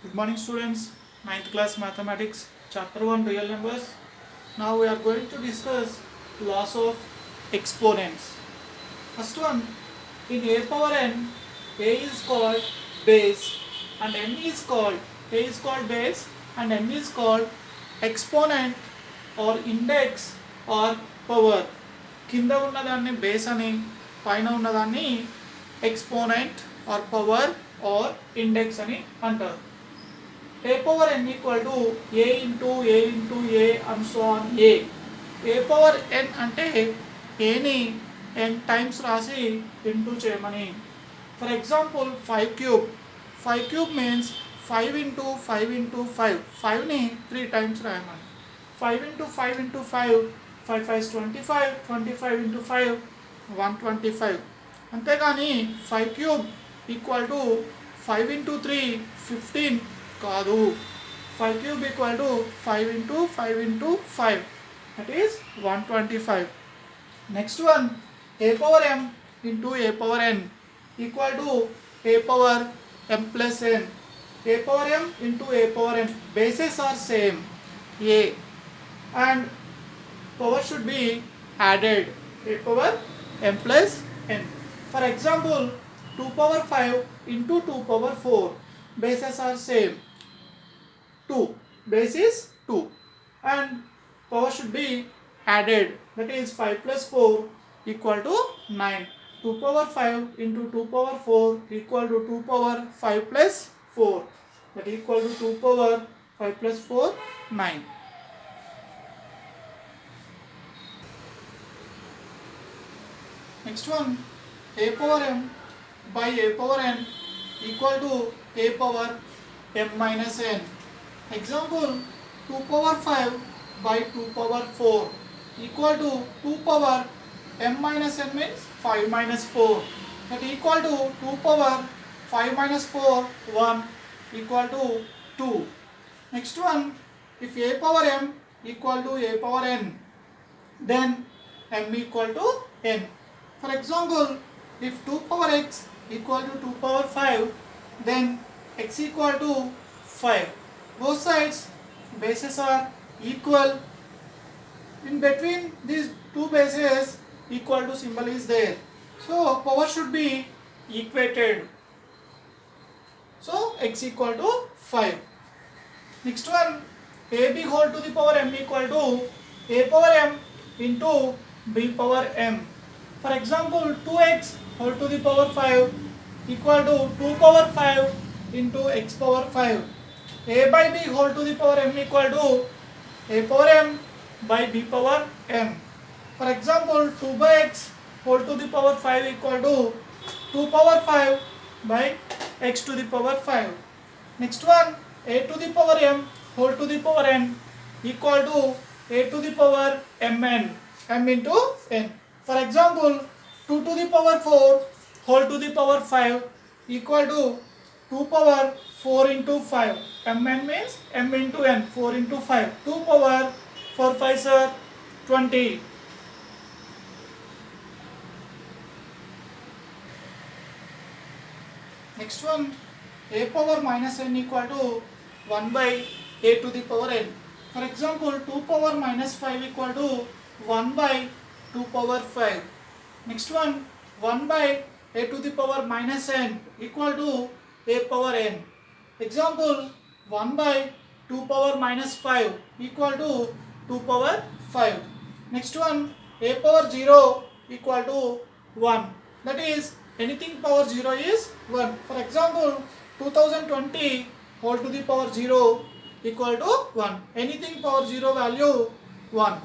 Good morning students, ninth class mathematics, chapter 1 real numbers. Now we are going to discuss laws of exponents. First one, in a power n, a is called base and n is called, a is called base and n is called exponent or index or power. కింద ఉన్నదాన్ని base అని పైన ఉన్నదాన్ని exponent or power or index అని అంటారు. A power n equal to a into a and so on a. A power n అంటే aని n times రాసి into చేయమని. For example 5 cube. 5 cube means 5 into 5 into 5. 5ని 3 times రాయమని. 5 into 5 into 5. 5 5 is 25. 25 into 5 125. అంతేగాని 5 cube equal to 5 into 3 15 కాదు. 5 cube equal to 5 into 5 into 5, that is 125. Next one, a power m into a power n equal to a power m plus n. a power m into a power n, bases are same a and power should be added, a power m plus n. For example, 2 power 5 into 2 power 4, bases are same 2, base is 2 and power should be added, that is 5 plus 4 equal to 9. 2 power 5 into 2 power 4 equal to 2 power 5 plus 4, that equal to 2 power 5 plus 4, 9. Next one, a power m by a power n equal to a power m minus n. Example, 2 power 5 by 2 power 4 equal to 2 power m minus n means 5 minus 4, that equal to 2 power 5 minus 4 1 equal to 2. Next one, if a power m equal to a power n, then m equal to n. For example, if 2 power x equal to 2 power 5, then x equal to 5. Both sides bases are equal. In between these two bases, equal to symbol is there. So power should be equated. So x equal to 5. Next one, ab whole to the power m equal to a power m into b power m. For example, 2x whole to the power 5 equal to 2 power 5 into x power 5. A by b whole to the power m equal to a power m by b power m. For example, 2 by x whole to the power 5 equal to 2 power 5 by x to the power 5. Next one, a to the power m whole to the power n equal to a to the power mn, m into n. For example, 2 to the power 4 whole to the power 5 equal to 2 power 4 into 5. mn means m into n, 4 into 5. 2 power 4 5 are 20. Next one, a power minus n equal to 1 by a to the power n. For example, 2 power minus 5 equal to 1 by 2 power 5. Next one, 1 by a to the power minus n equal to a power n. Example, 1 by 2 power minus 5 equal to 2 power 5. Next one, a power 0 equal to 1. That is, anything power 0 is 1. For example, 2020 whole to the power 0 equal to 1. Anything power 0 value 1.